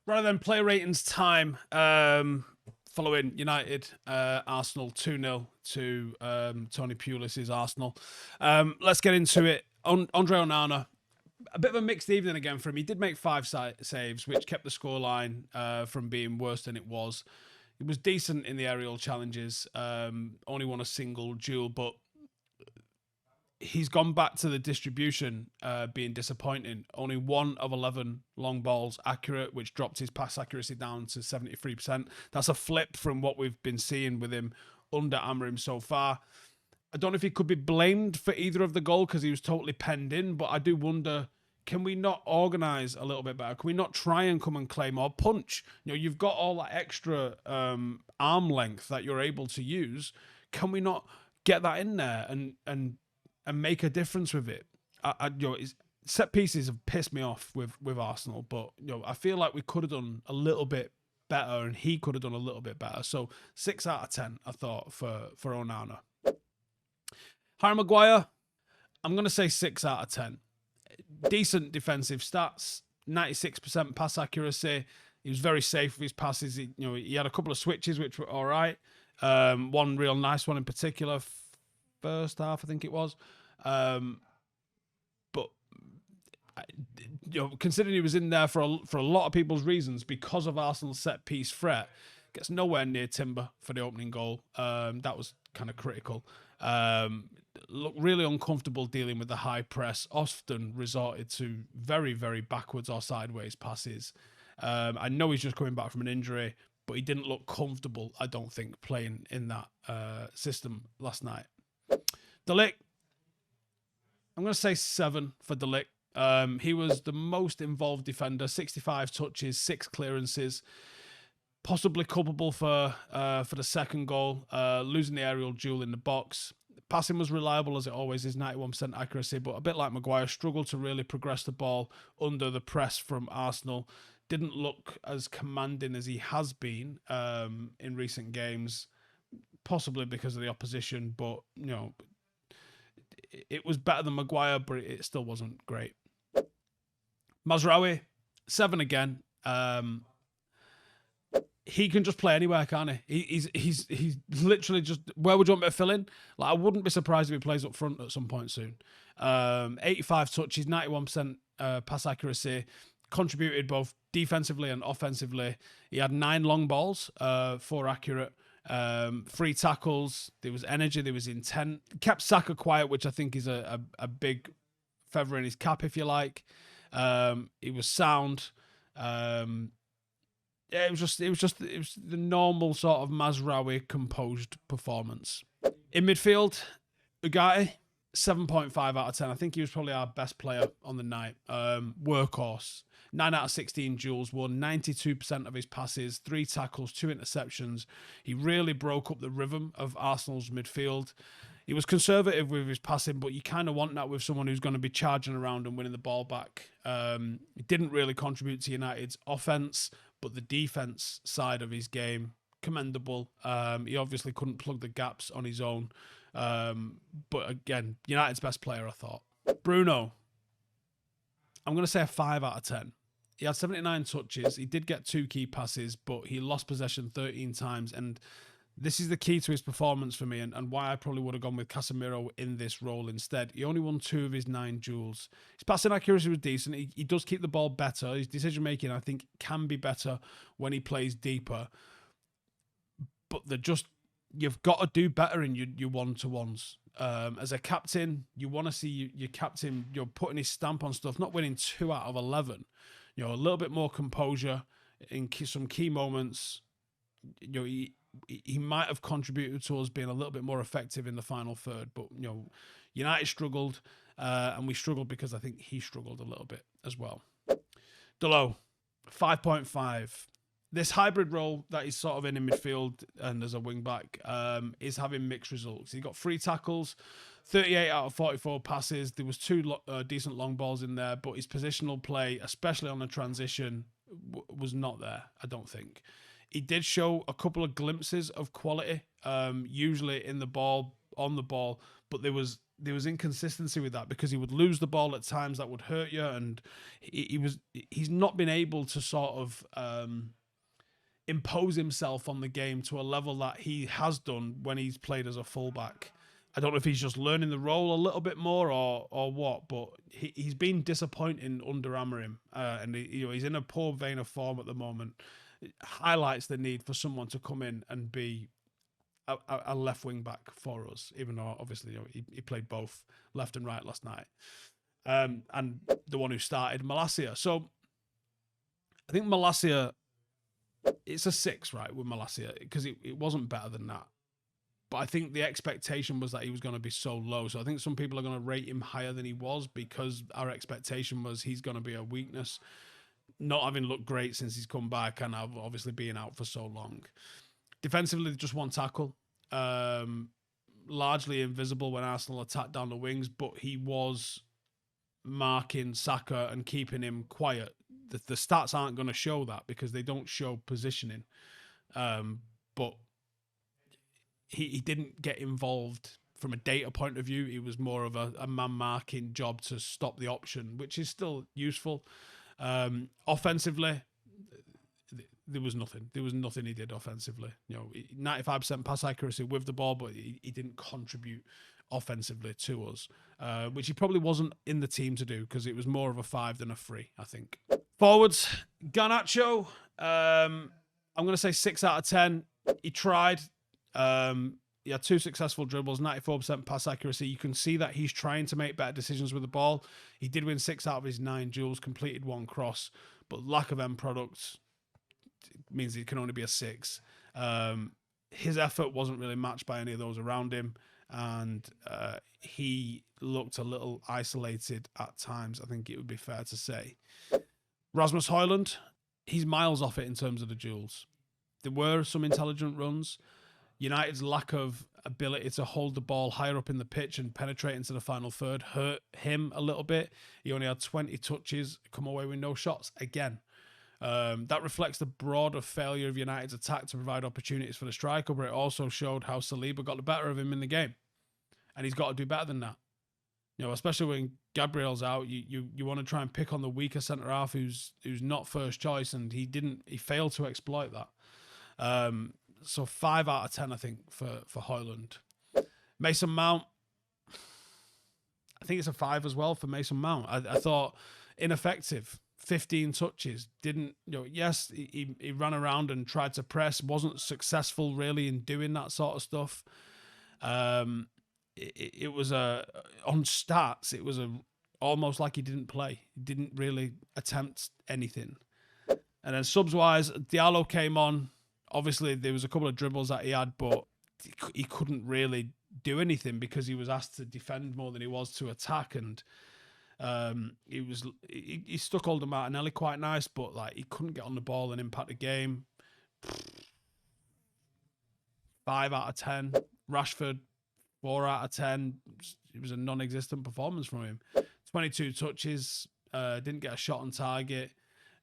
Rather than play ratings time, following United, Arsenal 2-0 to Tony Pulis's Arsenal. Let's get into it. Andre Onana, a bit of a mixed evening again for him. He did make 5 saves, which kept the scoreline from being worse than it was. He was decent in the aerial challenges, only won a single duel, but he's gone back to the distribution being disappointing. Only 1 of 11 long balls accurate, which dropped his pass accuracy down to 73%. That's a flip from what we've been seeing with him under Amorim so far. I don't know if he could be blamed for either of the goal because he was totally penned in, but I do wonder, can we not organise a little bit better? Can we not try and come and claim or punch? You've got all that extra arm length that you're able to use. Can we not get that in there and make a difference with it? Set pieces have pissed me off with Arsenal, but I feel like we could have done a little bit better, and he could have done a little bit better. So 6 out of 10, I thought, for Onana. Harry Maguire, I'm going to say 6 out of 10. Decent defensive stats, 96% pass accuracy. He was very safe with his passes. He had a couple of switches which were all right. One real nice one in particular, first half, I think it was. But considering he was in there for a lot of people's reasons because of Arsenal's set piece threat, gets nowhere near Timber for the opening goal. That was kind of critical. Looked really uncomfortable dealing with the high press, often resorted to very, very backwards or sideways passes. I know he's just coming back from an injury, but he didn't look comfortable, I don't think, playing in that system last night. Ligt, I'm going to say 7 for Ligt. He was the most involved defender, 65 touches, 6 clearances. Possibly culpable for the second goal, losing the aerial duel in the box. Passing was reliable as it always is, 91% accuracy, but a bit like Maguire, struggled to really progress the ball under the press from Arsenal. Didn't look as commanding as he has been in recent games, possibly because of the opposition, but it was better than Maguire, but it still wasn't great. Mazraoui, 7 again. He can just play anywhere, can't he? He's literally just, where would you want me to fill in? Like, I wouldn't be surprised if he plays up front at some point soon. 85 touches, 91% pass accuracy, contributed both defensively and offensively. He had 9 long balls, 4 accurate, 3 tackles. There was energy, there was intent. Kept Saka quiet, which I think is a big feather in his cap, if you like. He was sound. Yeah, it was the normal sort of Mazraoui composed performance. In midfield, Ugarte, 7.5 out of 10. I think he was probably our best player on the night. Workhorse, 9 out of 16 duels, won 92% of his passes, 3 tackles, 2 interceptions. He really broke up the rhythm of Arsenal's midfield. He was conservative with his passing, but you kind of want that with someone who's going to be charging around and winning the ball back. He didn't really contribute to United's offense, but the defense side of his game, commendable. He obviously couldn't plug the gaps on his own. But again, United's best player, I thought. Bruno, I'm going to say a 5 out of 10. He had 79 touches. He did get 2 key passes, but he lost possession 13 times. And this is the key to his performance for me, and why I probably would have gone with Casemiro in this role instead. He only won 2 of his 9 duels. His passing accuracy was decent. He does keep the ball better. His decision-making, I think, can be better when he plays deeper. But you've got to do better in your one-to-ones. As a captain, you want to see your captain, putting his stamp on stuff, not winning 2 out of 11. A little bit more composure in some key moments. He might have contributed to us being a little bit more effective in the final third, but United struggled, and we struggled because I think he struggled a little bit as well. Delo, 5.5. This hybrid role that he's sort of in midfield and as a wing back is having mixed results. He got 3 tackles, 38 out of 44 passes. There was 2 decent long balls in there, but his positional play, especially on the transition, was not there, I don't think. He did show a couple of glimpses of quality, usually on the ball, but there was there was inconsistency with that because he would lose the ball at times that would hurt you, and he's not been able to sort of impose himself on the game to a level that he has done when he's played as a fullback. I don't know if he's just learning the role a little bit more or what, but he's been disappointing under Amorim, and he's in a poor vein of form at the moment. It highlights the need for someone to come in and be a left wing back for us, even though obviously he played both left and right last night, and the one who started Malacia. So I think Malacia, it's a 6, right, with Malacia, because it wasn't better than that. But I think the expectation was that he was going to be so low. So I think some people are going to rate him higher than he was because our expectation was he's going to be a weakness, not having looked great since he's come back and obviously being out for so long. Defensively, just one tackle. Largely invisible when Arsenal attacked down the wings, but he was marking Saka and keeping him quiet. The stats aren't going to show that because they don't show positioning. But he didn't get involved from a data point of view. He was more of a man-marking job to stop the option, which is still useful. Offensively, there was nothing. There was nothing he did offensively. 95% pass accuracy with the ball, but he didn't contribute offensively to us, which he probably wasn't in the team to do because it was more of a 5 than a 3, I think. Forwards, Garnacho, I'm going to say 6 out of 10. He tried. He had 2 successful dribbles, 94% pass accuracy. You can see that he's trying to make better decisions with the ball. He did win 6 out of his 9 duels, completed 1 cross, but lack of end products means it can only be a 6. His effort wasn't really matched by any of those around him, and he looked a little isolated at times, I think it would be fair to say. Rasmus Højlund, he's miles off it in terms of the duels. There were some intelligent runs. United's lack of ability to hold the ball higher up in the pitch and penetrate into the final third hurt him a little bit. He only had 20 touches, come away with no shots again. That reflects the broader failure of United's attack to provide opportunities for the striker, but it also showed how Saliba got the better of him in the game. And he's got to do better than that. Especially when Gabriel's out, you want to try and pick on the weaker centre-half who's not first choice, and he failed to exploit that. So 5 out of 10, I think, for Højlund. Mason Mount, I think it's a 5 as well for Mason Mount. I thought ineffective. 15 touches. Yes, he ran around and tried to press. Wasn't successful really in doing that sort of stuff. It was on stats, it was almost like he didn't play. He didn't really attempt anything. And then subs-wise, Diallo came on. Obviously, there was a couple of dribbles that he had, but he couldn't really do anything because he was asked to defend more than he was to attack. And he stuck Old Martinelli quite nice, but he couldn't get on the ball and impact the game. 5 out of 10. Rashford, 4 out of 10. It was a non-existent performance from him. 22 touches, didn't get a shot on target,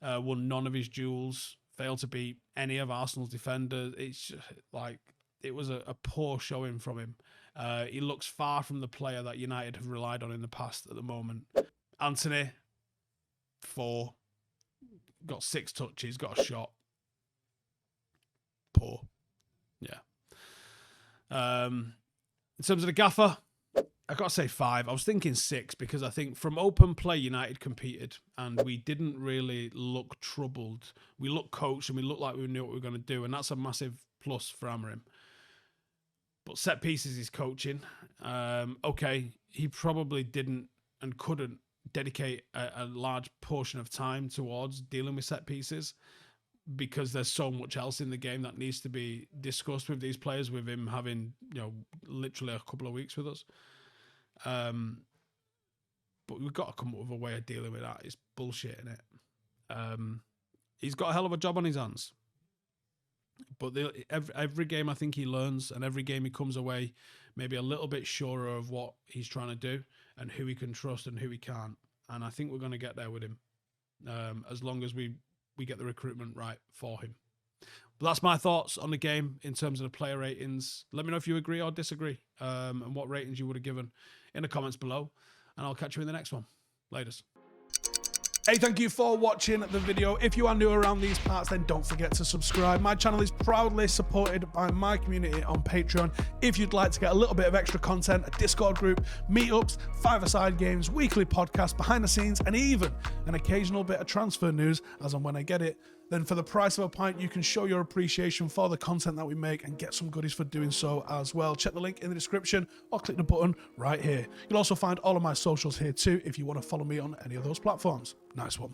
won none of his duels, failed to beat any of Arsenal's defenders. It's just, it was a poor showing from him. He looks far from the player that United have relied on in the past at the moment. Anthony, 4. Got 6 touches, got a shot. Poor. Yeah. In terms of the gaffer, I've got to say 5. I was thinking 6 because I think from open play, United competed and we didn't really look troubled. We looked coached and we looked like we knew what we were going to do, and that's a massive plus for Amorim. But set pieces is coaching. Okay, he probably didn't and couldn't dedicate a large portion of time towards dealing with set pieces because there's so much else in the game that needs to be discussed with these players, with him having, literally a couple of weeks with us. But we've got to come up with a way of dealing with that. It's bullshit, isn't it? He's got a hell of a job on his hands. But every game I think he learns, and every game he comes away maybe a little bit surer of what he's trying to do and who he can trust and who he can't. And I think we're going to get there with him as long as we get the recruitment right for him. But that's my thoughts on the game in terms of the player ratings. Let me know if you agree or disagree and what ratings you would have given in the comments below, and I'll catch you in the next one. Laters. Hey, thank you for watching the video. If you are new around these parts, then don't forget to subscribe. My channel is proudly supported by my community on Patreon. If you'd like to get a little bit of extra content, a Discord group, meetups, five-a-side games, weekly podcasts, behind the scenes, and even an occasional bit of transfer news as and when I get it, then for the price of a pint, you can show your appreciation for the content that we make and get some goodies for doing so as well. Check the link in the description or click the button right here. You'll also find all of my socials here too if you want to follow me on any of those platforms. Nice one.